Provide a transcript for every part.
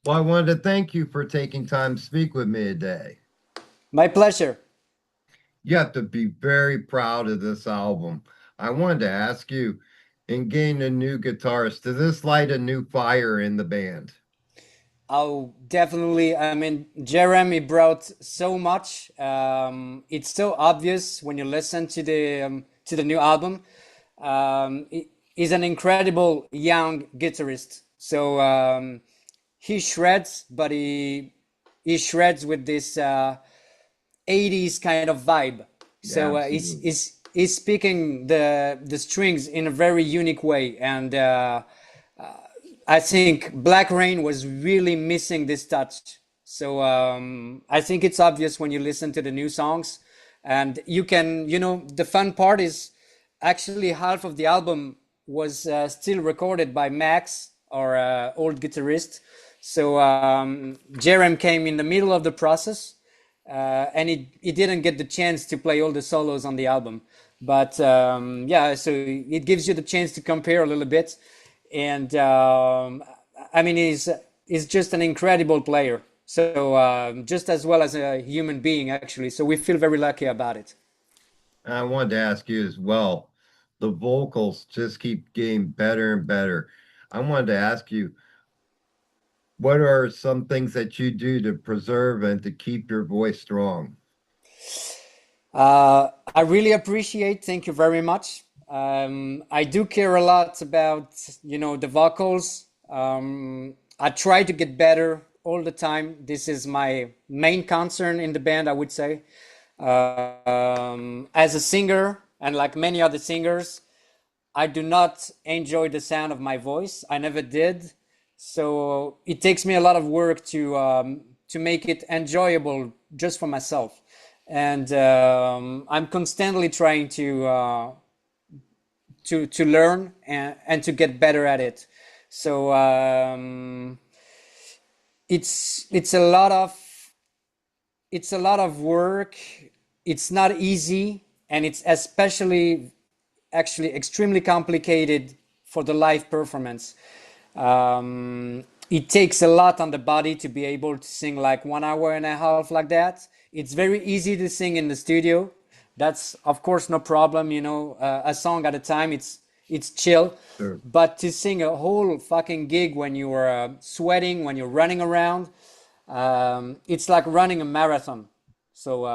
Well, I wanted to thank you for taking time to speak with me today. My pleasure. You have to be very proud of this album. I wanted to ask you, in getting a new guitarist, does this light a new fire in the band? Oh, definitely. I mean, Jeremy brought so much. It's so obvious when you listen to the new album. He's an incredible young guitarist. So he shreds, but he shreds with this 80s kind of vibe. So Absolutely. he's speaking the strings in a very unique way, and I think BlackRain was really missing this touch. So I think it's obvious when you listen to the new songs, and the fun part is actually half of the album was still recorded by Max, our old guitarist. So Jerem came in the middle of the process, and he didn't get the chance to play all the solos on the album. But yeah, so it gives you the chance to compare a little bit. And I mean, he's just an incredible player. So just as well as a human being, actually. So we feel very lucky about it. And I wanted to ask you as well, the vocals just keep getting better and better. I wanted to ask you, what are some things that you do to preserve and to keep your voice strong? I really appreciate. Thank you very much. I do care a lot about the vocals. I try to get better all the time. This is my main concern in the band, I would say. As a singer, and like many other singers, I do not enjoy the sound of my voice. I never did. So it takes me a lot of work to make it enjoyable just for myself. And I'm constantly trying to learn and to get better at it. So it's a lot of work. It's not easy, and it's especially actually extremely complicated for the live performance. It takes a lot on the body to be able to sing like 1 hour and a half like that. It's very easy to sing in the studio. That's of course no problem, a song at a time. It's chill. Sure. But to sing a whole fucking gig when you are sweating, when you're running around, it's like running a marathon. So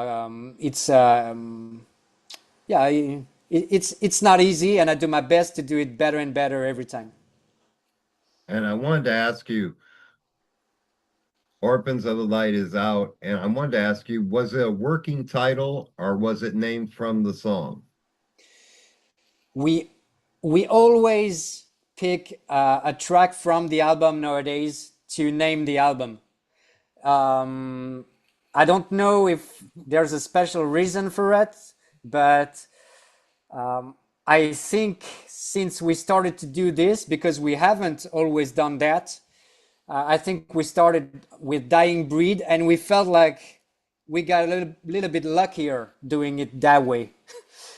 yeah, it's not easy, and I do my best to do it better and better every time. And I wanted to ask you, Orphans of the Light is out, and I wanted to ask you, was it a working title or was it named from the song? We we always pick a track from the album nowadays to name the album. Um, I don't know if there's a special reason for it, but I think since we started to do this, because we haven't always done that, I think we started with Dying Breed, and we felt like we got a little bit luckier doing it that way.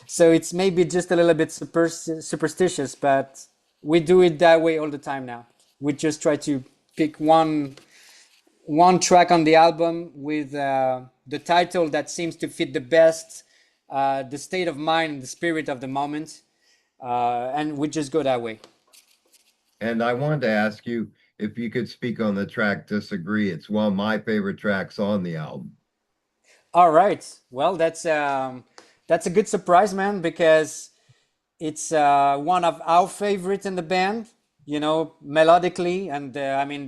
So it's maybe just a little bit superstitious, but we do it that way all the time now. We just try to pick one track on the album with the title that seems to fit the best the state of mind and the spirit of the moment, and we just go that way. And I wanted to ask you if you could speak on the track Disagree. It's one of my favorite tracks on the album. All right. Well, that's a good surprise, man, because it's one of our favorites in the band. Melodically, and I mean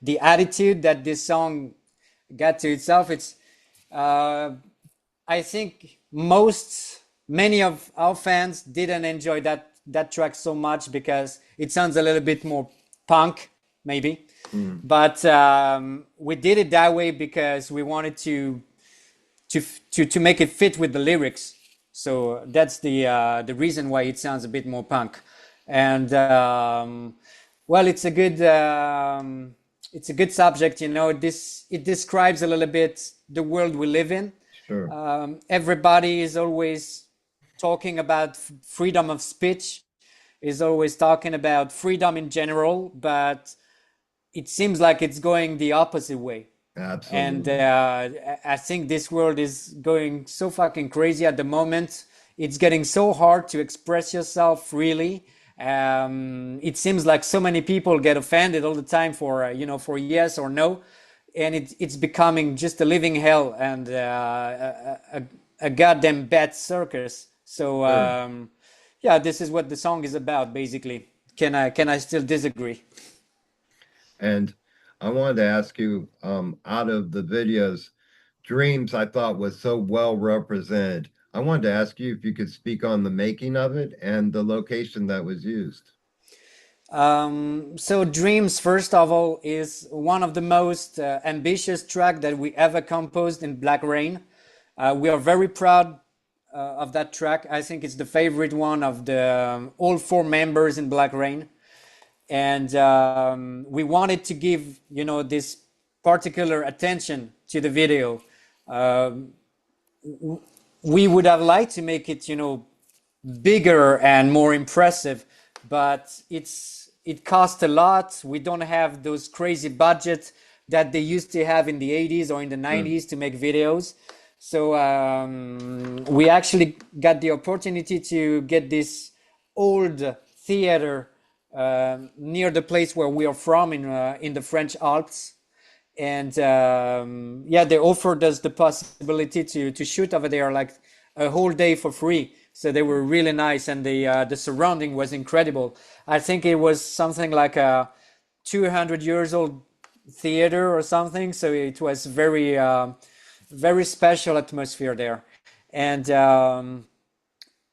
the attitude that this song got to itself. It's uh, I think many of our fans didn't enjoy that track so much because it sounds a little bit more punk, maybe. Mm. But we did it that way because we wanted to make it fit with the lyrics. So that's the reason why it sounds a bit more punk. And well, it's a good subject. This it describes a little bit the world we live in. Sure. Everybody is always talking about freedom of speech, is always talking about freedom in general, but it seems like it's going the opposite way. And Absolutely. I think this world is going so fucking crazy at the moment. It's getting so hard to express yourself freely. It seems like so many people get offended all the time for for yes or no, and it's becoming just a living hell and a goddamn bad circus. So Sure. yeah, this is what the song is about, basically. Can I still disagree? And I wanted to ask you, out of the videos, Dreams I thought was so well represented. I wanted to ask you if you could speak on the making of it and the location that was used. So Dreams, first of all, is one of the most ambitious track that we ever composed in BlackRain. We are very proud of that track. I think it's the favorite one of the all four members in BlackRain, and we wanted to give this particular attention to the video. We would have liked to make it bigger and more impressive, but it costs a lot. We don't have those crazy budgets that they used to have in the 80s or in the Sure. 90s to make videos. So we actually got the opportunity to get this old theater near the place where we are from in the French Alps, and yeah, they offered us the possibility to shoot over there like a whole day for free. So they were really nice, and the surrounding was incredible. I think it was something like a 200 years old theater or something. So it was very special atmosphere there, and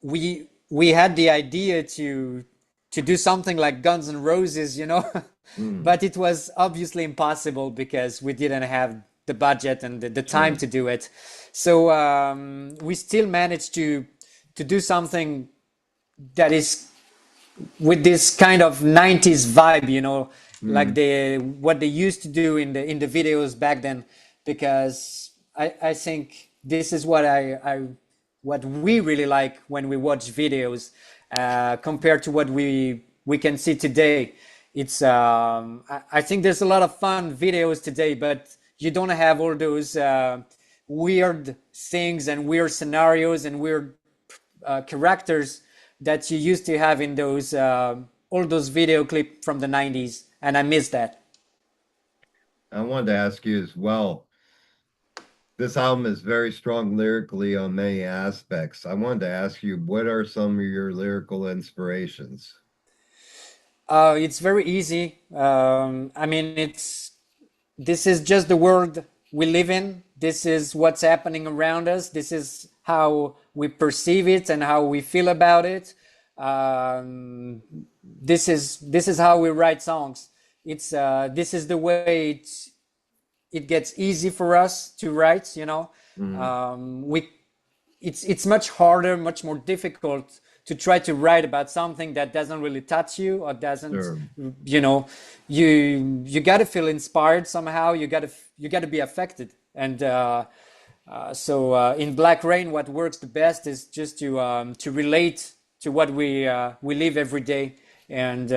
we had the idea to do something like Guns N' Roses, Mm, but it was obviously impossible because we didn't have the budget and the time sure. to do it. So we still managed to do something that is with this kind of 90s vibe, like Mm, what they used to do in the videos back then, because I think this is what we really like when we watch videos compared to what we can see today. It's I think there's a lot of fun videos today, but you don't have all those weird things and weird scenarios and weird characters that you used to have in those all those video clip from the 90s, and I miss that. I wanted to ask you as well. This album is very strong lyrically on many aspects. I wanted to ask you, what are some of your lyrical inspirations? It's very easy. I mean, this is just the world we live in. This is what's happening around us. This is how we perceive it and how we feel about it. Um, this is how we write songs. It's this is the way it gets easy for us to write. Mm, We it's much harder, much more difficult to try to write about something that doesn't really touch you or doesn't, sure. you know, you got to feel inspired somehow. You got to be affected, and so in Black Rain, what works the best is just to relate to what we live every day, and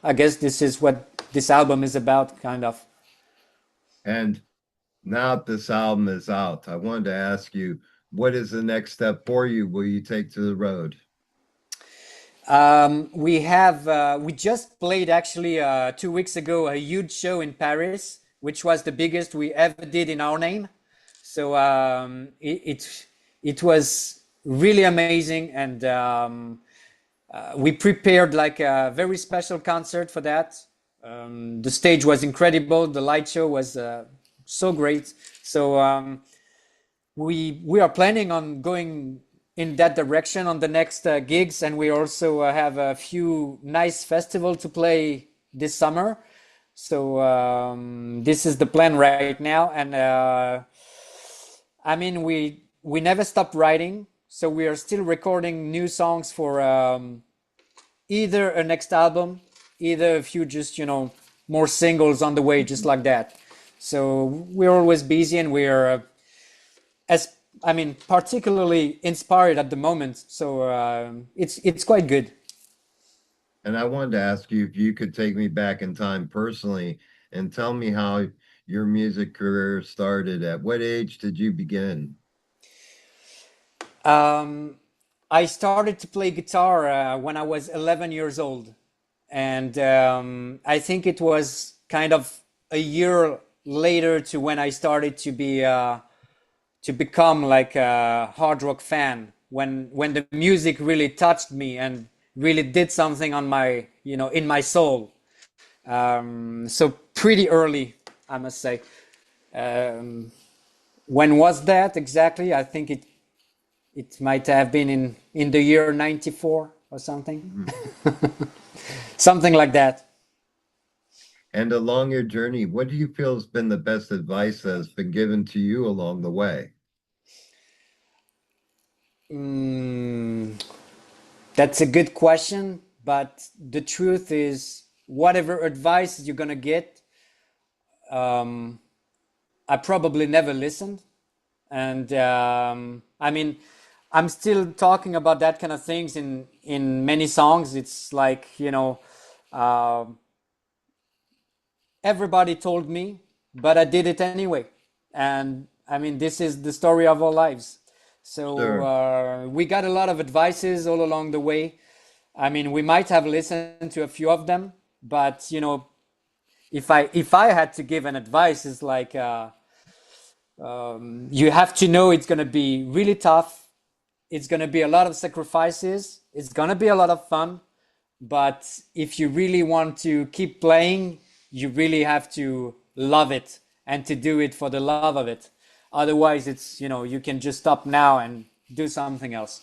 I guess this is what this album is about, kind of. And now that this album is out, I wanted to ask you, what is the next step for you? Will you take to the road? We just played actually 2 weeks ago a huge show in Paris, which was the biggest we ever did in our name. So it was really amazing, and we prepared like a very special concert for that. The stage was incredible. The light show was so great. So we are planning on going in that direction on the next gigs, and we also have a few nice festivals to play this summer. So this is the plan right now, and I mean we never stop writing, so we are still recording new songs for either a next album, either a few just more singles on the way, just like that. So we're always busy, and we're as I mean, particularly inspired at the moment. So it's quite good. And I wanted to ask you if you could take me back in time personally and tell me how your music career started. At what age did you begin? Um, I started to play guitar when I was 11 years old. And I think it was kind of a year later to when I started to become like a hard rock fan. When the music really touched me and really did something on my, in my soul. So pretty early, I must say. Um, when was that exactly? I think it might have been in the year 94 or something. Mhm. Something like that. And along your journey, what do you feel has been the best advice that has been given to you along the way? Mm, that's a good question, but the truth is, whatever advice you're gonna get, um, I probably never listened. And I mean, I'm still talking about that kind of things in many songs. It's like, uh, everybody told me, but I did it anyway. And I mean, this is the story of our lives. So Sure. we got a lot of advices all along the way. I mean, we might have listened to a few of them, but if I had to give an advice, it's like you have to know it's gonna be really tough. It's gonna be a lot of sacrifices. It's gonna be a lot of fun. But if you really want to keep playing, you really have to love it and to do it for the love of it. Otherwise, you can just stop now and do something else.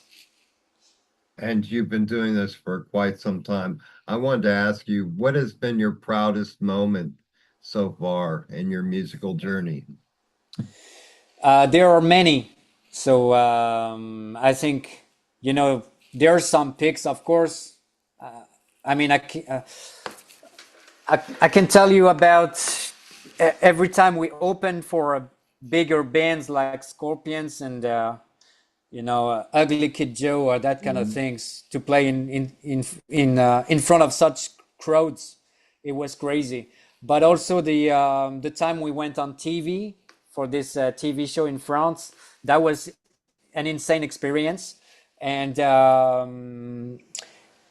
And you've been doing this for quite some time. I wanted to ask you, what has been your proudest moment so far in your musical journey? There are many. So I think, there are some picks, of course. I mean, I can tell you about every time we open for bigger bands like Scorpions and Ugly Kid Joe or that kind of Mhm. things to play in front of such crowds. It was crazy. But also the time we went on TV for this TV show in France, that was an insane experience, and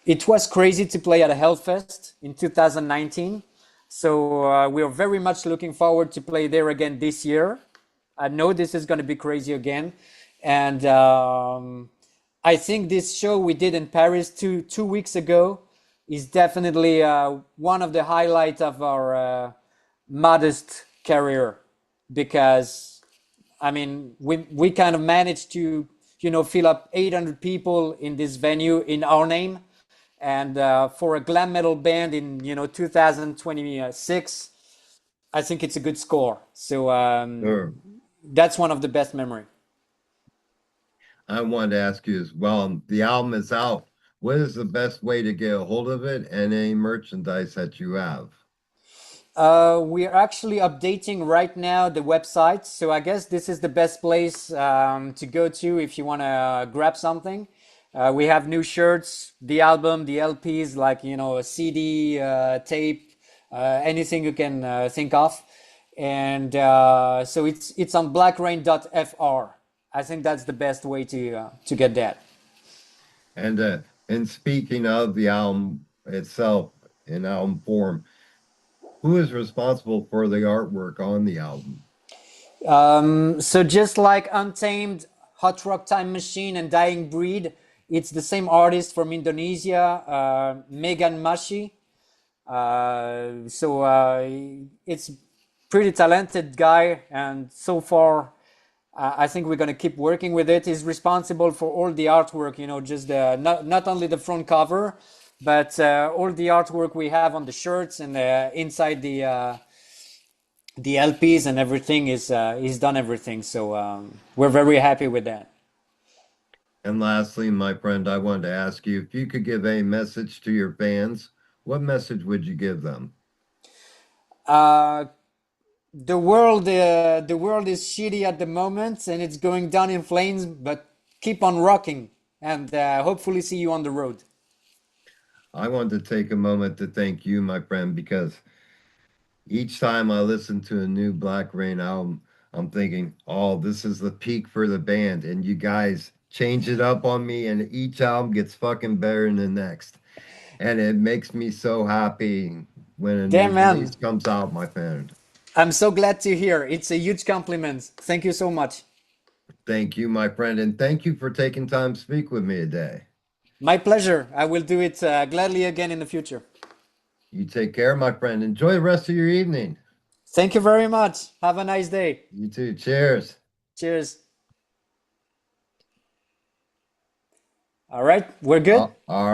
it was crazy to play at a Hellfest in 2019. So we are very much looking forward to play there again this year. I know this is going to be crazy again, and I think this show we did in Paris two weeks ago is definitely one of the highlights of our modest career, because I mean we kind of managed to fill up 800 people in this venue in our name, and for a glam metal band in 2026, I think it's a good score. So Sure. that's one of the best memory. I wanted to ask you as well, the album is out. What is the best way to get a hold of it and any merchandise that you have? We are actually updating right now the website, so I guess this is the best place to go to if you want to grab something. We have new shirts, the album, the LPs, like a CD, tape, anything you can think of, and so it's on blackrain.fr. I think that's the best way to get that. And speaking of the album itself in album form, who is responsible for the artwork on the album? So just like Untamed, Hot Rock Time Machine, and Dying Breed, it's the same artist from Indonesia, Megan Mashi. So it's pretty talented guy, and so far, I think we're gonna keep working with it. He's responsible for all the artwork, just not only the front cover, but all the artwork we have on the shirts and inside the LPs and everything is he's done everything. So we're very happy with that. And lastly, my friend, I wanted to ask you if you could give a message to your fans, what message would you give them? Uh, the world is shitty at the moment and it's going down in flames, but keep on rocking and hopefully see you on the road. I wanted to take a moment to thank you, my friend, because each time I listen to a new BlackRain album, I'm thinking, oh, this is the peak for the band. And you guys change it up on me, and each album gets fucking better than the next. And it makes me so happy when a new Damn, man. release comes out, my friend. I'm so glad to hear. It's a huge compliment. Thank you so much. Thank you, my friend, and thank you for taking time to speak with me today. My pleasure. I will do it gladly again in the future. You take care, my friend. Enjoy the rest of your evening. Thank you very much. Have a nice day. You too. Cheers. Cheers. All right, we're good. All right.